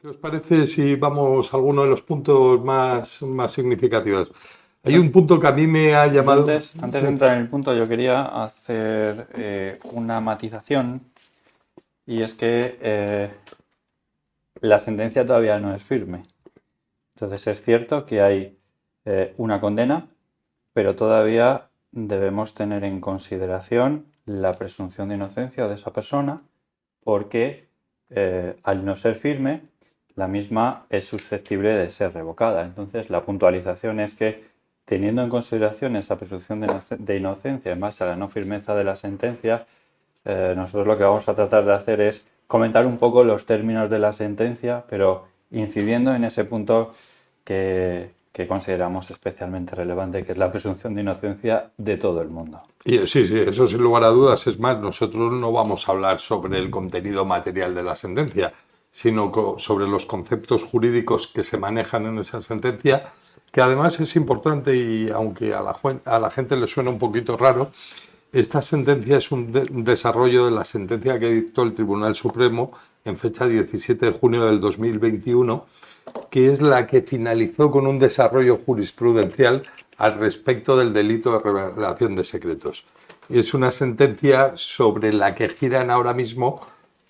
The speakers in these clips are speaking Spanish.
¿Qué os parece si vamos a alguno de los puntos más significativos? Hay un punto que a mí me ha llamado... Antes de entrar en el punto, yo quería hacer una matización, y es que la sentencia todavía no es firme. Entonces es cierto que hay una condena, pero todavía debemos tener en consideración la presunción de inocencia de esa persona, porque al no ser firme, la misma es susceptible de ser revocada. Entonces la puntualización es que, teniendo en consideración esa presunción de inocencia en base a la no firmeza de la sentencia, nosotros lo que vamos a tratar de hacer es comentar un poco los términos de la sentencia, pero incidiendo en ese punto que consideramos especialmente relevante, que es la presunción de inocencia de todo el mundo. Y sí, eso sin lugar a dudas. Es más, nosotros no vamos a hablar sobre el contenido material de la sentencia, sino sobre los conceptos jurídicos que se manejan en esa sentencia, que además es importante, y aunque a la gente le suena un poquito raro, esta sentencia es un desarrollo de la sentencia que dictó el Tribunal Supremo en fecha 17 de junio del 2021, que es la que finalizó con un desarrollo jurisprudencial al respecto del delito de revelación de secretos. Es una sentencia sobre la que giran ahora mismo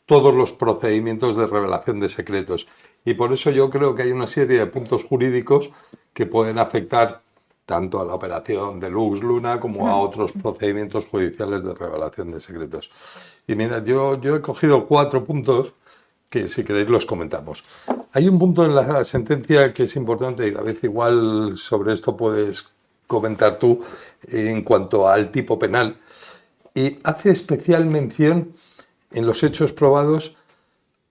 todos los procedimientos de revelación de secretos. Y por eso yo creo que hay una serie de puntos jurídicos que pueden afectar tanto a la operación de Lux Luna como a otros procedimientos judiciales de revelación de secretos. Y mira, yo he cogido 4 puntos que, si queréis, los comentamos. Hay un punto en la sentencia que es importante, y David, igual sobre esto puedes comentar tú, en cuanto al tipo penal, y hace especial mención en los hechos probados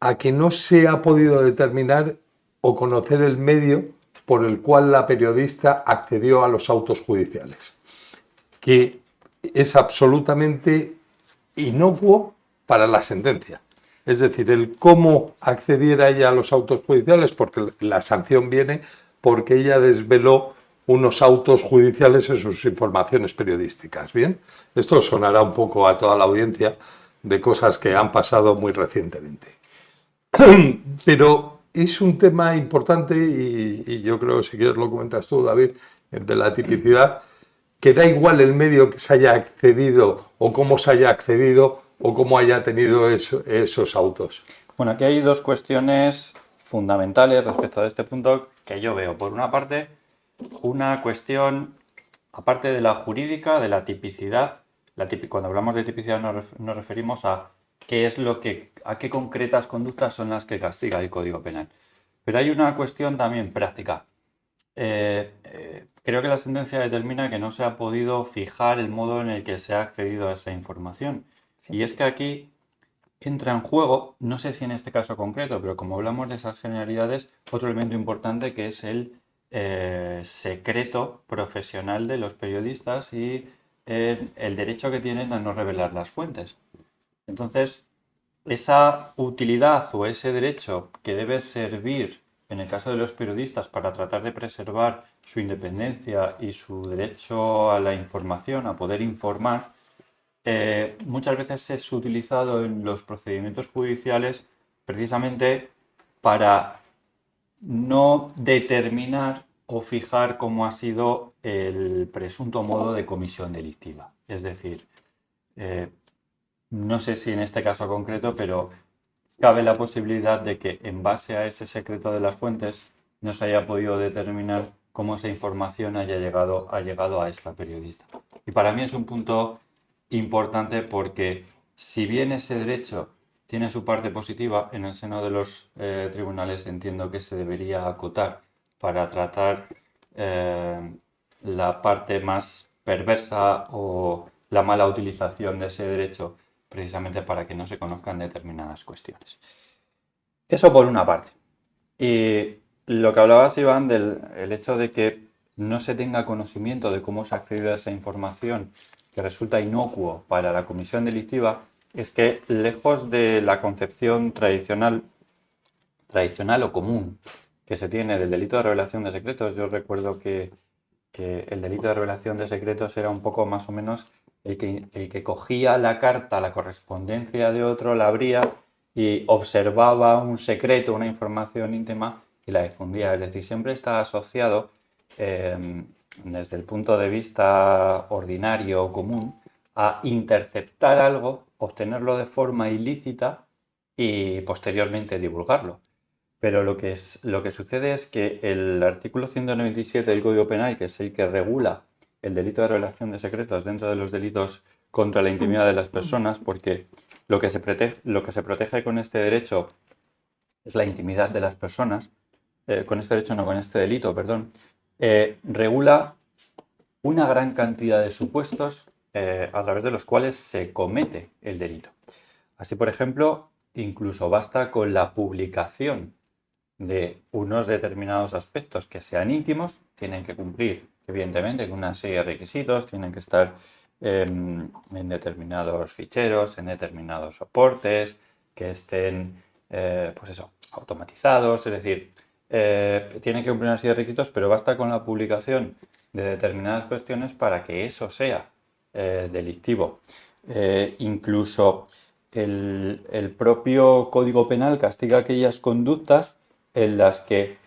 a que no se ha podido determinar o conocer el medio por el cual la periodista accedió a los autos judiciales, que es absolutamente inocuo para la sentencia. Es decir, el cómo accediera ella a los autos judiciales, porque la sanción viene porque ella desveló unos autos judiciales en sus informaciones periodísticas. Bien, esto sonará un poco a toda la audiencia de cosas que han pasado muy recientemente. Pero es un tema importante, y yo creo, si quieres lo comentas tú, David, de la tipicidad, que da igual el medio que se haya accedido o cómo se haya accedido o cómo haya tenido esos autos. Bueno, aquí hay dos cuestiones fundamentales respecto a este punto que yo veo. Por una parte, una cuestión, aparte de la jurídica, de la tipicidad. Cuando hablamos de tipicidad nos referimos a a qué concretas conductas son las que castiga el Código Penal. Pero hay una cuestión también práctica. Creo que la sentencia determina que no se ha podido fijar el modo en el que se ha accedido a esa información. Sí. Y es que aquí entra en juego, no sé si en este caso concreto, pero como hablamos de esas generalidades, otro elemento importante, que es el secreto profesional de los periodistas y el derecho que tienen a no revelar las fuentes. Entonces, esa utilidad o ese derecho que debe servir en el caso de los periodistas para tratar de preservar su independencia y su derecho a la información, a poder informar, muchas veces es utilizado en los procedimientos judiciales precisamente para no determinar o fijar cómo ha sido el presunto modo de comisión delictiva. Es decir, no sé si en este caso concreto, pero cabe la posibilidad de que en base a ese secreto de las fuentes no se haya podido determinar cómo esa información ha llegado a esta periodista. Y para mí es un punto importante, porque si bien ese derecho tiene su parte positiva, en el seno de los tribunales entiendo que se debería acotar para tratar la parte más perversa o la mala utilización de ese derecho, precisamente para que no se conozcan determinadas cuestiones. Eso por una parte. Y lo que hablabas, Iván, del hecho de que no se tenga conocimiento de cómo se ha accedido a esa información, que resulta inocuo para la comisión delictiva, es que, lejos de la concepción tradicional o común que se tiene del delito de revelación de secretos, yo recuerdo que el delito de revelación de secretos era un poco más o menos el que cogía la carta, la correspondencia de otro, la abría y observaba un secreto, una información íntima y la difundía. Es decir, siempre está asociado desde el punto de vista ordinario o común a interceptar algo, obtenerlo de forma ilícita y posteriormente divulgarlo. Pero lo que sucede es que el artículo 197 del Código Penal, que es el que regula el delito de revelación de secretos dentro de los delitos contra la intimidad de las personas, porque lo que se protege con este derecho es la intimidad de las personas, con este derecho no, con este delito, perdón, regula una gran cantidad de supuestos a través de los cuales se comete el delito. Así, por ejemplo, incluso basta con la publicación de unos determinados aspectos que sean íntimos, tienen que cumplir, evidentemente, con una serie de requisitos, tienen que estar en determinados ficheros, en determinados soportes, que estén, pues eso, automatizados, es decir, tienen que cumplir una serie de requisitos, pero basta con la publicación de determinadas cuestiones para que eso sea delictivo. Incluso el propio Código Penal castiga aquellas conductas en las que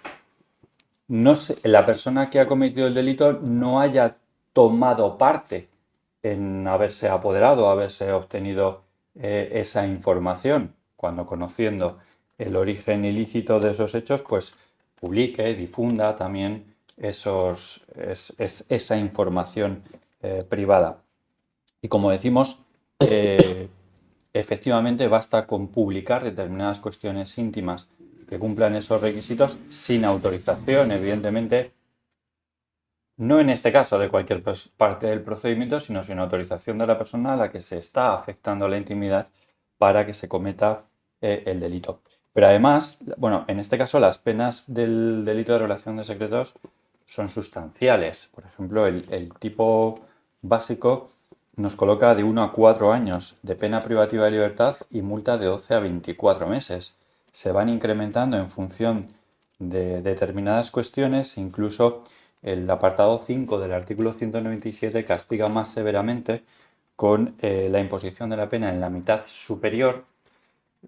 la persona que ha cometido el delito no haya tomado parte en haberse apoderado, haberse obtenido esa información, cuando conociendo el origen ilícito de esos hechos, pues publique, difunda también esa información privada. Y como decimos, efectivamente basta con publicar determinadas cuestiones íntimas que cumplan esos requisitos sin autorización, evidentemente, no en este caso de cualquier parte del procedimiento, sino sin autorización de la persona a la que se está afectando la intimidad para que se cometa el delito. Pero además, bueno, en este caso las penas del delito de revelación de secretos son sustanciales. Por ejemplo, el tipo básico nos coloca de 1 a 4 años de pena privativa de libertad y multa de 12 a 24 meses. Se van incrementando en función de determinadas cuestiones, incluso el apartado 5 del artículo 197 castiga más severamente con la imposición de la pena en la mitad superior.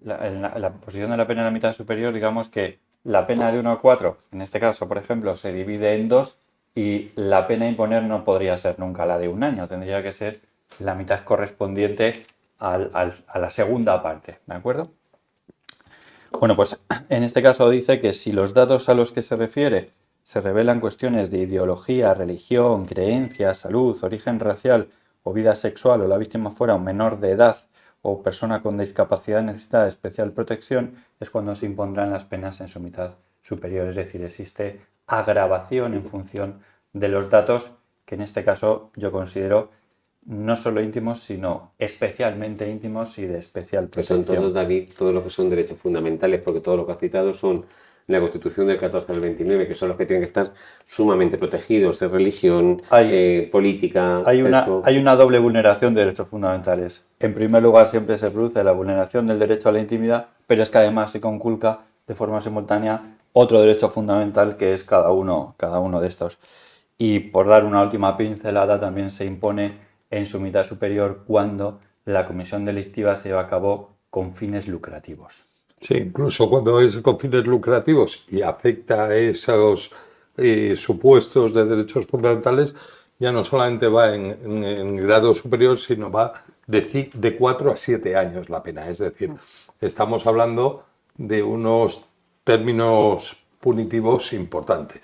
La imposición de la pena en la mitad superior, digamos que la pena de 1 a 4, en este caso, por ejemplo, se divide en 2 y la pena a imponer no podría ser nunca la de 1 año, tendría que ser la mitad correspondiente a la segunda parte, ¿de acuerdo? Bueno, pues en este caso dice que si los datos a los que se refiere se revelan cuestiones de ideología, religión, creencias, salud, origen racial o vida sexual, o la víctima fuera un menor de edad o persona con discapacidad necesitada de especial protección, es cuando se impondrán las penas en su mitad superior. Es decir, existe agravación en función de los datos que en este caso yo considero no solo íntimos, sino especialmente íntimos y de especial Que son protección. todos, David, todo lo que son derechos fundamentales, porque todo lo que has citado son la Constitución del 14 al 29, que son los que tienen que estar sumamente protegidos, de religión, política, sexo. Hay una doble vulneración de derechos fundamentales. En primer lugar, siempre se produce la vulneración del derecho a la intimidad, pero es que además se conculca de forma simultánea otro derecho fundamental que es cada uno de estos. Y por dar una última pincelada, también se impone en su mitad superior cuando la comisión delictiva se lleva a cabo con fines lucrativos. Sí, incluso cuando es con fines lucrativos y afecta a esos supuestos de derechos fundamentales, ya no solamente va en grado superior, sino va de 4 a 7 años la pena. Es decir, estamos hablando de unos términos punitivos importantes.